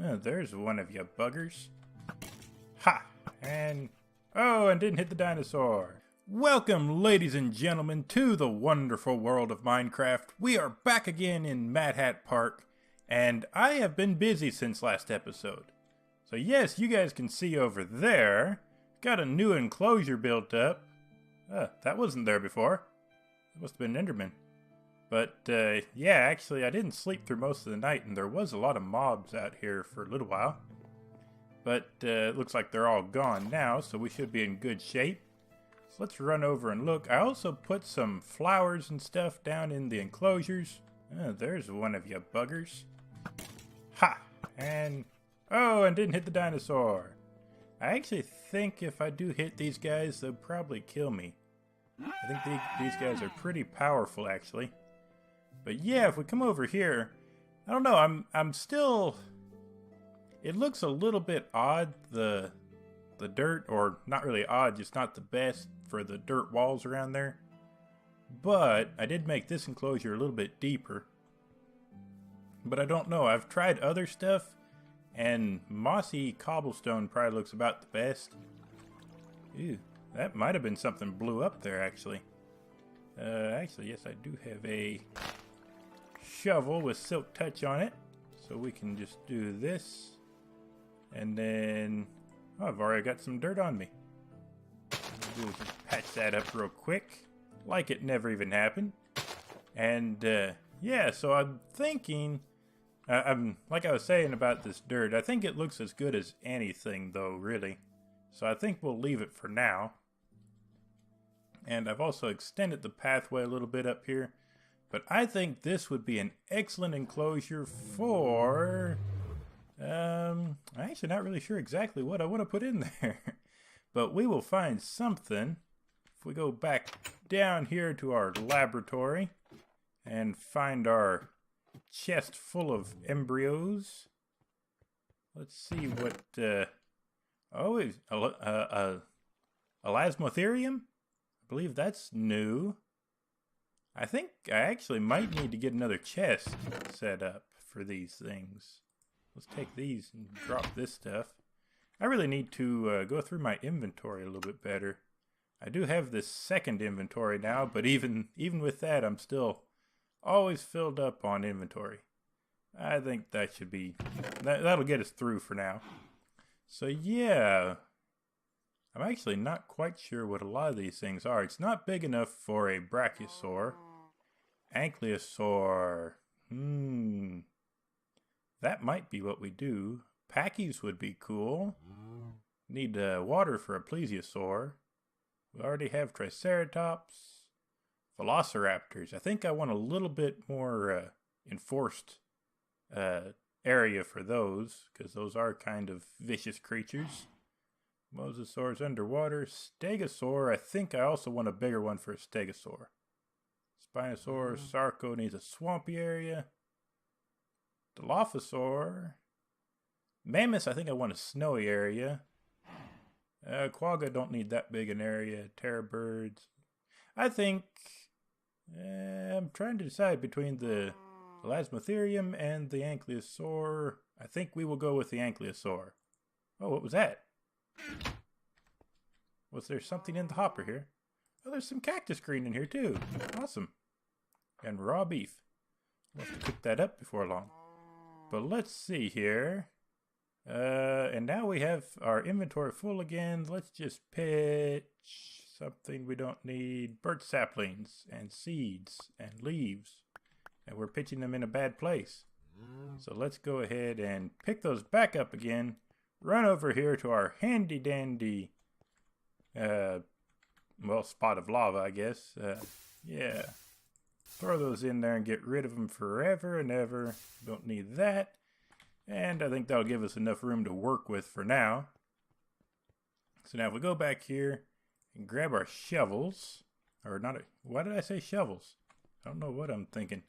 There's one of you buggers. Ha! And... oh, and didn't hit the dinosaur. Welcome, ladies and gentlemen, to the wonderful world of Minecraft. We are back again in MadHat Park, and I have been busy since last episode. So yes, you guys can see over there, got a new enclosure built up. That wasn't there before. It must have been an Enderman. But, yeah, actually, I didn't sleep through most of the night, and there was a lot of mobs out here for a little while. But, it looks like they're all gone now, so we should be in good shape. So let's run over and look. I also put some flowers and stuff down in the enclosures. There's one of you buggers. Ha! And... oh, and didn't hit the dinosaur. I actually think if I do hit these guys, they'll probably kill me. I think these guys are pretty powerful, actually. But yeah, if we come over here, I don't know, I'm still... it looks a little bit odd, the dirt, or not really odd, just not the best for the dirt walls around there. But I did make this enclosure a little bit deeper. But I don't know, I've tried other stuff, and mossy cobblestone probably looks about the best. Ew, that might have been something blew up there, actually. Actually, yes, I do have a shovel with silk touch on it, so we can just do this. And then, oh, I've already got some dirt on me. We'll just patch that up real quick, like it never even happened. And yeah, so I'm thinking, like I was saying about this dirt, I think it looks as good as anything, though, really. So I think we'll leave it for now. And I've also extended the pathway a little bit up here. But I think this would be an excellent enclosure for... I'm actually not really sure exactly what I want to put in there. But we will find something. If we go back down here to our laboratory and find our chest full of embryos. Let's see what... oh, elasmotherium? I believe that's new. I think I actually might need to get another chest set up for these things. Let's take these and drop this stuff. I really need to go through my inventory a little bit better. I do have this second inventory now, but even with that, I'm still always filled up on inventory. I think that should be... that'll get us through for now. So yeah, I'm actually not quite sure what a lot of these things are. It's not big enough for a brachiosaur. Ankylosaur. That might be what we do. Packies would be cool. Need water for a plesiosaur. We already have triceratops. Velociraptors. I think I want a little bit more enforced area for those, because those are kind of vicious creatures. Mosasaurs underwater. Stegosaur. I think I also want a bigger one for a stegosaur. Spinosaurus. Sarco needs a swampy area. Dilophosaur. Mammoths, I think I want a snowy area. Quagga don't need that big an area. Terror birds. I think... I'm trying to decide between the Elasmotherium and the Ankylosaur. I think we will go with the Ankylosaur. Oh, what was that? Was there something in the hopper here? Oh, there's some cactus green in here too. Awesome. And raw beef. We'll have to cook that up before long. But let's see here. And now we have our inventory full again. Let's just pitch something we don't need. Birch saplings and seeds and leaves. And we're pitching them in a bad place. So let's go ahead and pick those back up again. Run over here to our handy dandy, well, spot of lava, I guess. Yeah. Throw those in there and get rid of them forever and ever. Don't need that. And I think that'll give us enough room to work with for now. So now if we go back here and grab our shovels, or not, why did I say shovels? I don't know what I'm thinking.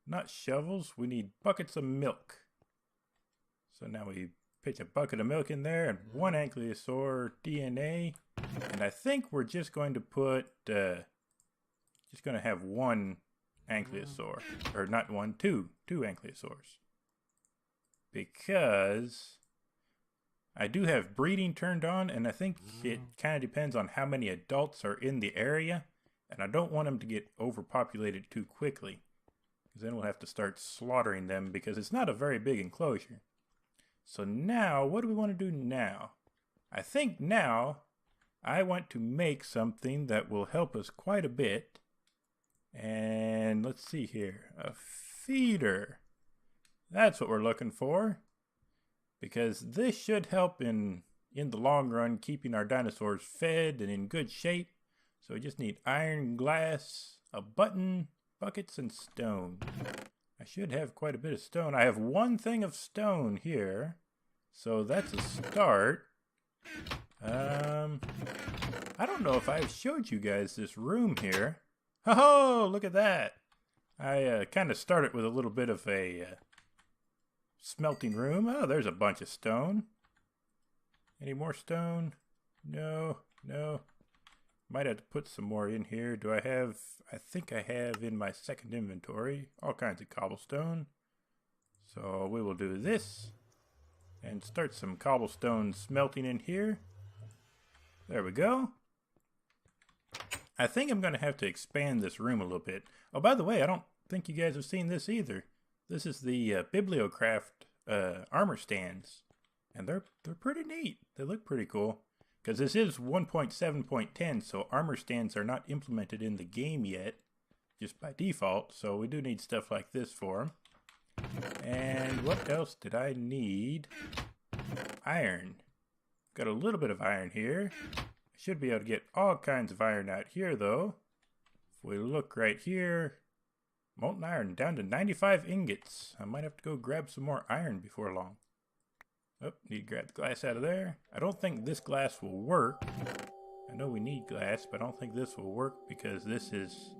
Not shovels, we need buckets of milk. So now we pitch a bucket of milk in there and one Ankylosaur DNA. And I think we're just going to put, just going to have one Ankylosaur. Or not one, two Ankylosaurs. because I do have breeding turned on, and I think it kind of depends on how many adults are in the area, and I don't want them to get overpopulated too quickly, because then we'll have to start slaughtering them because it's not a very big enclosure. So now, what do we want to do now? I think now I want to make something that will help us quite a bit. And let's see here, a feeder. That's what we're looking for, because this should help in the long run keeping our dinosaurs fed and in good shape. So we just need iron, glass, a button, buckets, and stone. I should have quite a bit of stone. I have one thing of stone here, so that's a start. I don't know if I've showed you guys this room here. Oh, look at that. I kind of started with a little bit of a smelting room. Oh, there's a bunch of stone. Any more stone? No. Might have to put some more in here. Do I have... I think I have in my second inventory all kinds of cobblestone. So we will do this and start some cobblestone smelting in here. There we go. I think I'm going to have to expand this room a little bit. Oh, by the way, I don't think you guys have seen this either. This is the Bibliocraft armor stands. And they're pretty neat. They look pretty cool. Because this is 1.7.10, so armor stands are not implemented in the game yet, just by default. So we do need stuff like this for them. And what else did I need? Iron. Got a little bit of iron here. I should be able to get all kinds of iron out here, though. If we look right here, molten iron down to 95 ingots. I might have to go grab some more iron before long. Oh, need to grab the glass out of there. I don't think this glass will work. I know we need glass, but I don't think this will work because this is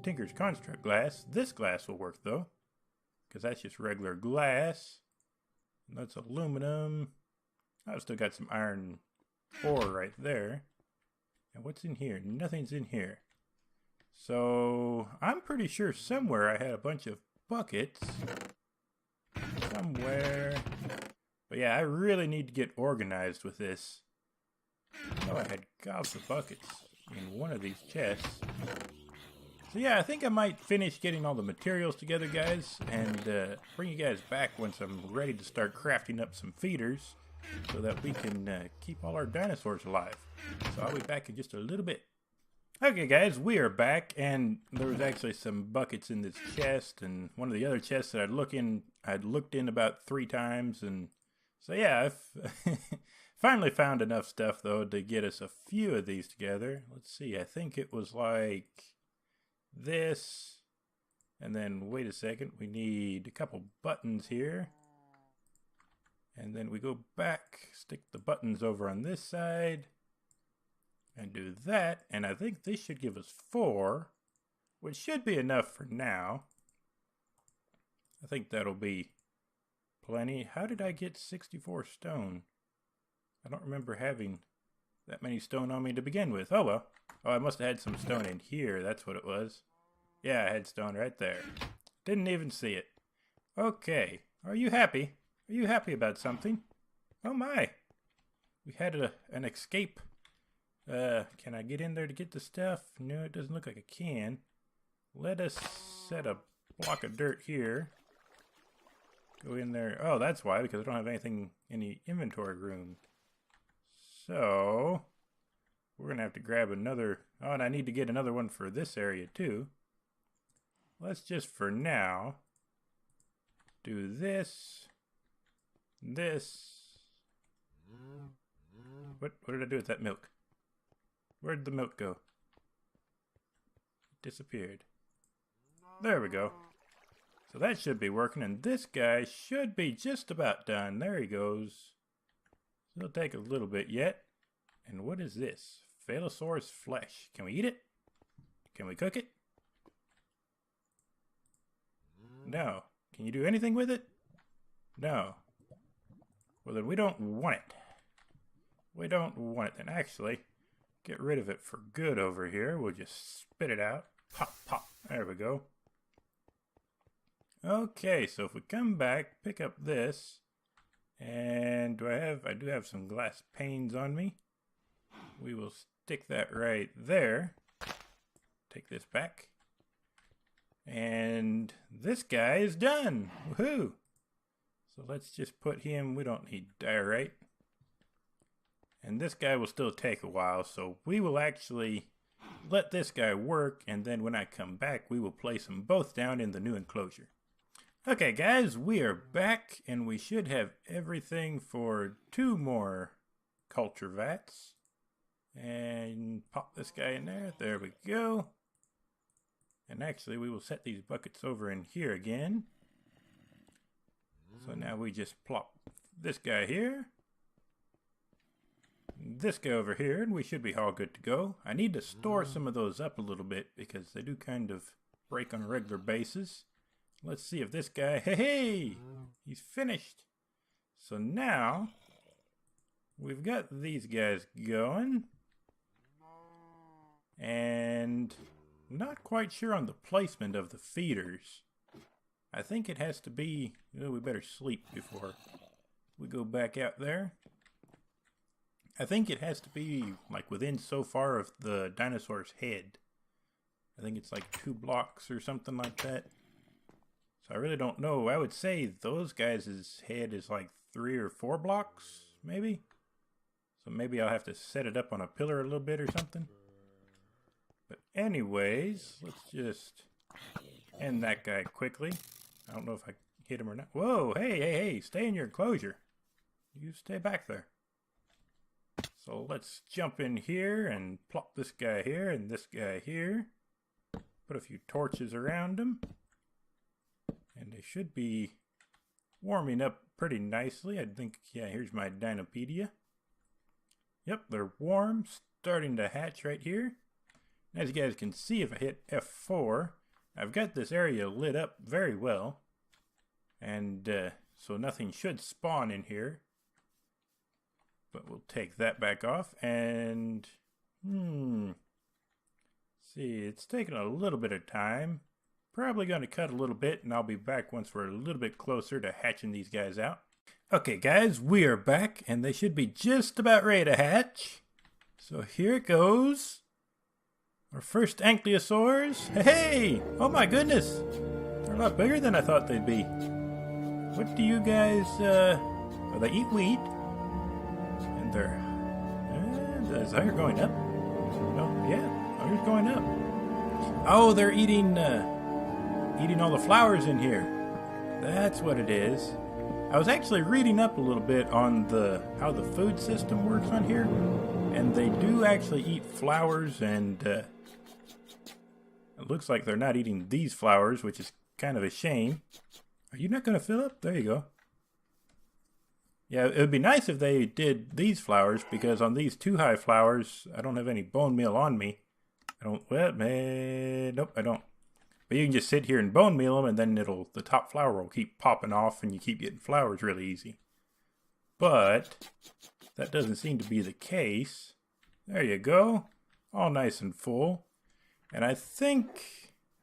Tinker's Construct glass. This glass will work, though, because that's just regular glass. And that's aluminum. I've still got some iron ore right there. And what's in here? Nothing's in here. So I'm pretty sure somewhere I had a bunch of buckets. Somewhere. But yeah, I really need to get organized with this. I know I had gobs of buckets in one of these chests. So yeah, I think I might finish getting all the materials together, guys, and bring you guys back once I'm ready to start crafting up some feeders so that we can keep all our dinosaurs alive. So I'll be back in just a little bit. Okay, guys, we are back, and there was actually some buckets in this chest, and one of the other chests that I'd looked in about 3 times, and so yeah, I've finally found enough stuff, though, to get us a few of these together. Let's see, I think it was like this. And then, wait a second, we need a couple buttons here. And then we go back, stick the buttons over on this side. And do that. And I think this should give us 4, which should be enough for now. I think that'll be plenty. How did I get 64 stone? I don't remember having that many stone on me to begin with. Oh well. Oh, I must have had some stone in here. That's what it was. Yeah, I had stone right there. Didn't even see it. Okay. Are you happy? Are you happy about something? Oh my. We had an escape. Can I get in there to get the stuff? No, it doesn't look like I can. Let us set a block of dirt here. Go in there. Oh, that's why, because I don't have anything in the inventory room. So we're going to have to grab another. Oh, and I need to get another one for this area too. Let's just, for now, do this. What did I do with that milk? Where did the milk go? It disappeared. There we go. So that should be working, and this guy should be just about done. There he goes. It'll take a little bit yet. And what is this? Ankylosaurus flesh. Can we eat it? Can we cook it? No. Can you do anything with it? No. Well, then we don't want it. We don't want it. Then actually, get rid of it for good over here. We'll just spit it out. Pop, pop. There we go. Okay, so if we come back, pick up this, And I do have some glass panes on me. We will stick that right there. Take this back. And this guy is done. Woohoo! So let's just put him, we don't need diorite. And this guy will still take a while, so we will actually let this guy work, and then when I come back, we will place them both down in the new enclosure. Okay guys, we are back, and we should have everything for 2 more culture vats. And pop this guy in there. There we go. And actually, we will set these buckets over in here again. So now we just plop this guy here. This guy over here, and we should be all good to go. I need to store some of those up a little bit because they do kind of break on a regular basis. Let's see if this guy, hey, he's finished. So now, we've got these guys going. And not quite sure on the placement of the feeders. I think it has to be, oh, we better sleep before we go back out there. I think it has to be like within so far of the dinosaur's head. I think it's like 2 blocks or something like that. So I really don't know. I would say those guys' head is like 3 or 4 blocks, maybe. So maybe I'll have to set it up on a pillar a little bit or something. But anyways, let's just end that guy quickly. I don't know if I hit him or not. Whoa, hey, stay in your enclosure. You stay back there. So let's jump in here and plop this guy here and this guy here. Put a few torches around them. And they should be warming up pretty nicely. I think, yeah, here's my Dinopedia. Yep, they're warm, starting to hatch right here. As you guys can see, if I hit F4, I've got this area lit up very well. And so nothing should spawn in here. But we'll take that back off and, see, it's taking a little bit of time. Probably going to cut a little bit, and I'll be back once we're a little bit closer to hatching these guys out. Okay guys, we are back, and they should be just about ready to hatch. So here it goes. Our first Ankylosaurus. Hey! Oh my goodness! They're a lot bigger than I thought they'd be. What do you guys, well, they eat wheat. And they're, is hunger going up? No, yeah, hunger's going up. Oh, they're eating all the flowers in here. That's what it is. I was actually reading up a little bit on how the food system works on here. And they do actually eat flowers, and it looks like they're not eating these flowers, which is kind of a shame. Are you not going to fill up? There you go. Yeah, it would be nice if they did these flowers, because on these 2 high flowers, I don't have any bone meal on me. Nope, I don't. But you can just sit here and bone meal them, and then the top flower will keep popping off, and you keep getting flowers really easy. But that doesn't seem to be the case. There you go. All nice and full. And I think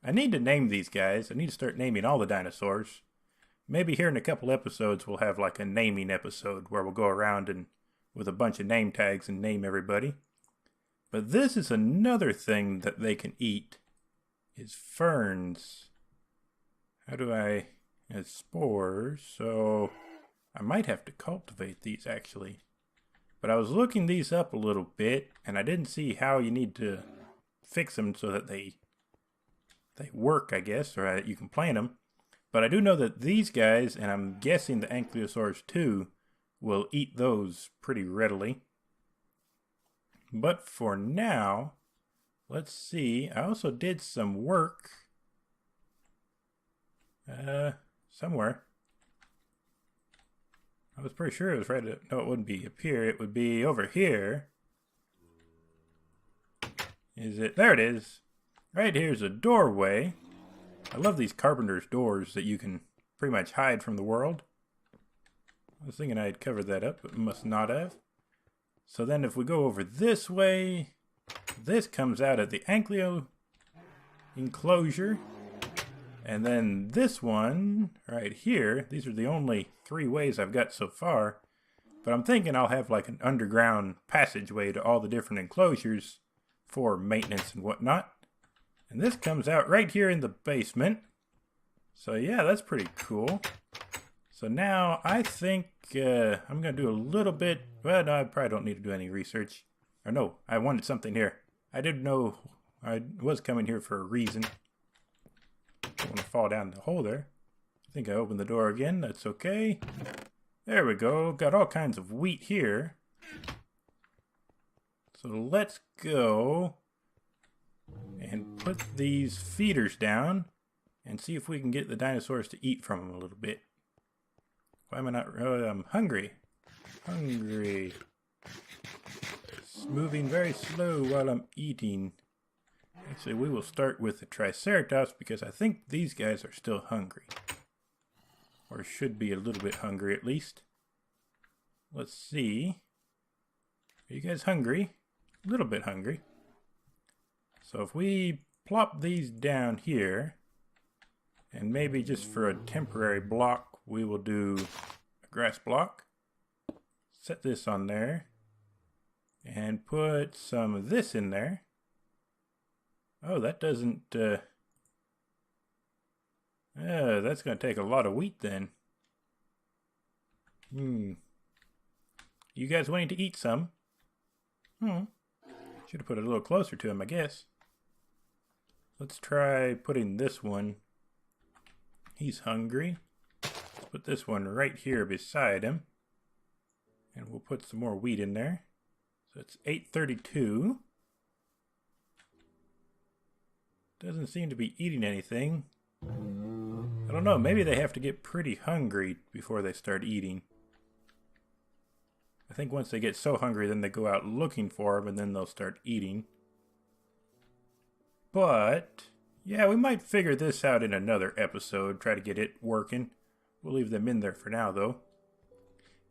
I need to name these guys. I need to start naming all the dinosaurs. Maybe here in a couple episodes we'll have like a naming episode where we'll go around and with a bunch of name tags and name everybody. But this is another thing that they can eat, is ferns. How do I... As spores, so I might have to cultivate these actually. But I was looking these up a little bit, and I didn't see how you need to fix them so that they work, I guess, or you can plant them. But I do know that these guys, and I'm guessing the Ankylosaurus too, will eat those pretty readily. But for now, let's see. I also did some work somewhere. I was pretty sure it was right at, no, it wouldn't be up here. It would be over here. Is it? There it is. Right here's a doorway. I love these carpenter's doors that you can pretty much hide from the world. I was thinking I had covered that up, but must not have. So then if we go over this way, this comes out at the Ankylo enclosure. And then this one right here, these are the only 3 ways I've got so far. But I'm thinking I'll have like an underground passageway to all the different enclosures for maintenance and whatnot. And this comes out right here in the basement. So yeah, that's pretty cool. So now I think I'm going to do a little bit. Well, no, I probably don't need to do any research. Or no, I wanted something here. I didn't know I was coming here for a reason. Don't want to fall down the hole there. I think I opened the door again. That's okay. There we go. Got all kinds of wheat here. So let's go and put these feeders down and see if we can get the dinosaurs to eat from them a little bit. Why am I not? I'm hungry. Hungry. It's moving very slow while I'm eating. Actually, we will start with the Triceratops because I think these guys are still hungry. Or should be a little bit hungry at least. Let's see. Are you guys hungry? A little bit hungry. So if we plop these down here, and maybe just for a temporary block, we will do a grass block. Set this on there. And put some of this in there. Oh, that doesn't... that's going to take a lot of wheat then. You guys wanting to eat some? Should have put it a little closer to him, I guess. Let's try putting this one. He's hungry. Let's put this one right here beside him. And we'll put some more wheat in there. So it's 8:32. Doesn't seem to be eating anything. I don't know, maybe they have to get pretty hungry before they start eating. I think once they get so hungry, then they go out looking for them, and then they'll start eating. But, yeah, we might figure this out in another episode, try to get it working. We'll leave them in there for now, though.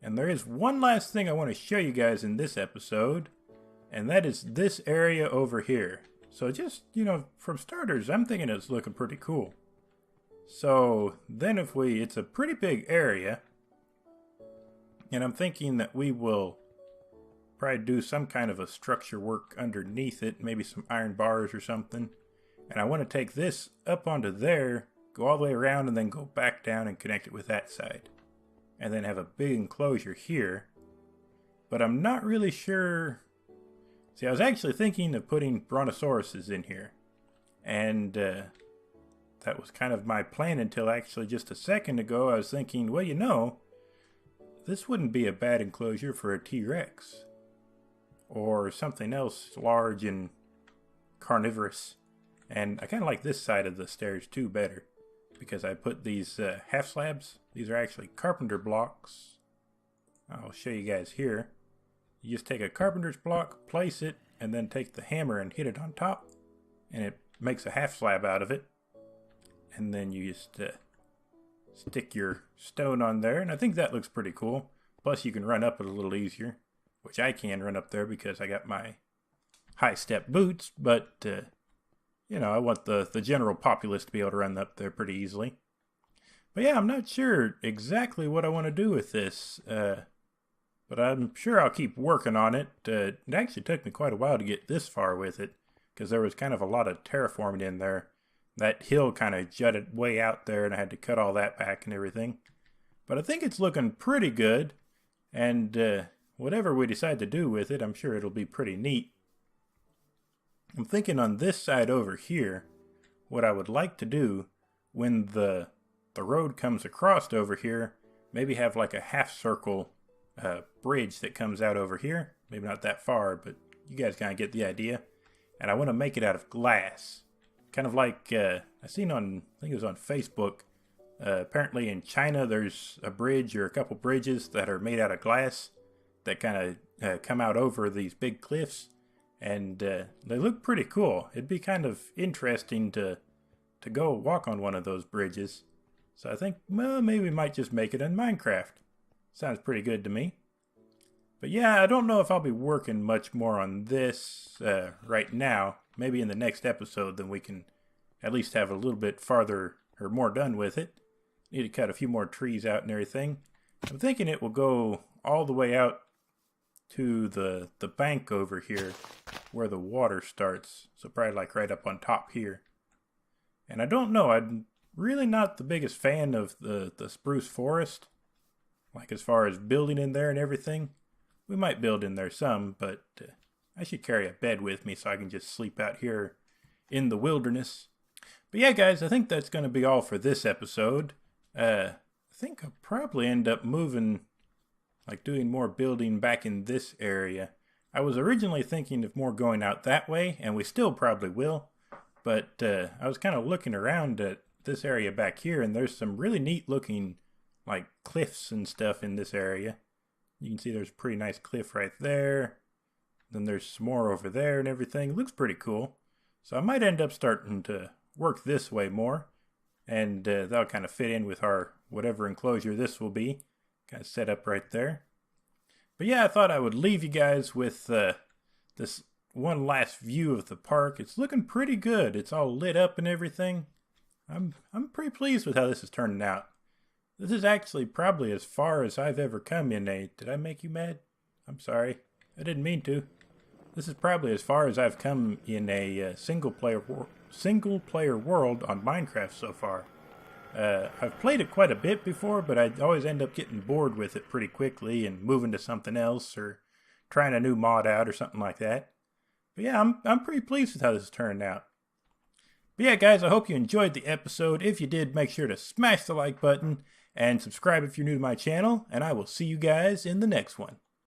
And there is one last thing I want to show you guys in this episode, and that is this area over here. So just, from starters, I'm thinking it's looking pretty cool. So then it's a pretty big area, and I'm thinking that we will probably do some kind of a structure work underneath it, maybe some iron bars or something. And I want to take this up onto there, go all the way around, and then go back down and connect it with that side. And then have a big enclosure here. But I'm not really sure. See, I was actually thinking of putting brontosauruses in here. And that was kind of my plan until actually just a second ago I was thinking, well, this wouldn't be a bad enclosure for a T-Rex. Or something else large and carnivorous. And I kind of like this side of the stairs too better. Because I put these half slabs. These are actually carpenter blocks. I'll show you guys here. You just take a carpenter's block, place it, and then take the hammer and hit it on top. And it makes a half slab out of it. And then you just stick your stone on there. And I think that looks pretty cool. Plus you can run up it a little easier. Which I can run up there because I got my high step boots. But, I want the general populace to be able to run up there pretty easily. But yeah, I'm not sure exactly what I want to do with this. But I'm sure I'll keep working on it. It actually took me quite a while to get this far with it. Because there was kind of a lot of terraforming in there. That hill kind of jutted way out there and I had to cut all that back and everything. But I think it's looking pretty good. And whatever we decide to do with it, I'm sure it'll be pretty neat. I'm thinking on this side over here, what I would like to do when the road comes across over here, maybe have like a half circle bridge that comes out over here. Maybe not that far, but you guys kind of get the idea. And I want to make it out of glass. Kind of like, I seen on, I think it was on Facebook, apparently in China there's a bridge or a couple bridges that are made out of glass that kind of come out over these big cliffs. And they look pretty cool. It'd be kind of interesting to go walk on one of those bridges. So I think, well, maybe we might just make it in Minecraft. Sounds pretty good to me. But yeah, I don't know if I'll be working much more on this right now. Maybe in the next episode, then we can at least have a little bit farther or more done with it. Need to cut a few more trees out and everything. I'm thinking it will go all the way out to the bank over here where the water starts. So probably like right up on top here. And I don't know, I'm really not the biggest fan of the spruce forest. Like as far as building in there and everything. We might build in there some, but I should carry a bed with me so I can just sleep out here in the wilderness. But yeah, guys, I think that's going to be all for this episode. I think I'll probably end up moving, like doing more building back in this area. I was originally thinking of more going out that way, and we still probably will. But I was kind of looking around at this area back here, and there's some really neat looking like cliffs and stuff in this area. You can see there's a pretty nice cliff right there. Then there's some more over there and everything. It looks pretty cool. So I might end up starting to work this way more. And that'll kind of fit in with our whatever enclosure this will be. Kind of set up right there. But yeah, I thought I would leave you guys with this one last view of the park. It's looking pretty good. It's all lit up and everything. I'm pretty pleased with how this is turning out. This is actually probably as far as I've ever come in a... Did I make you mad? I'm sorry. I didn't mean to. This is probably as far as I've come in a single player world on Minecraft so far. I've played it quite a bit before, but I always end up getting bored with it pretty quickly and moving to something else or trying a new mod out or something like that. But yeah, I'm pretty pleased with how this has turned out. But yeah, guys, I hope you enjoyed the episode. If you did, make sure to smash the like button and subscribe if you're new to my channel, and I will see you guys in the next one.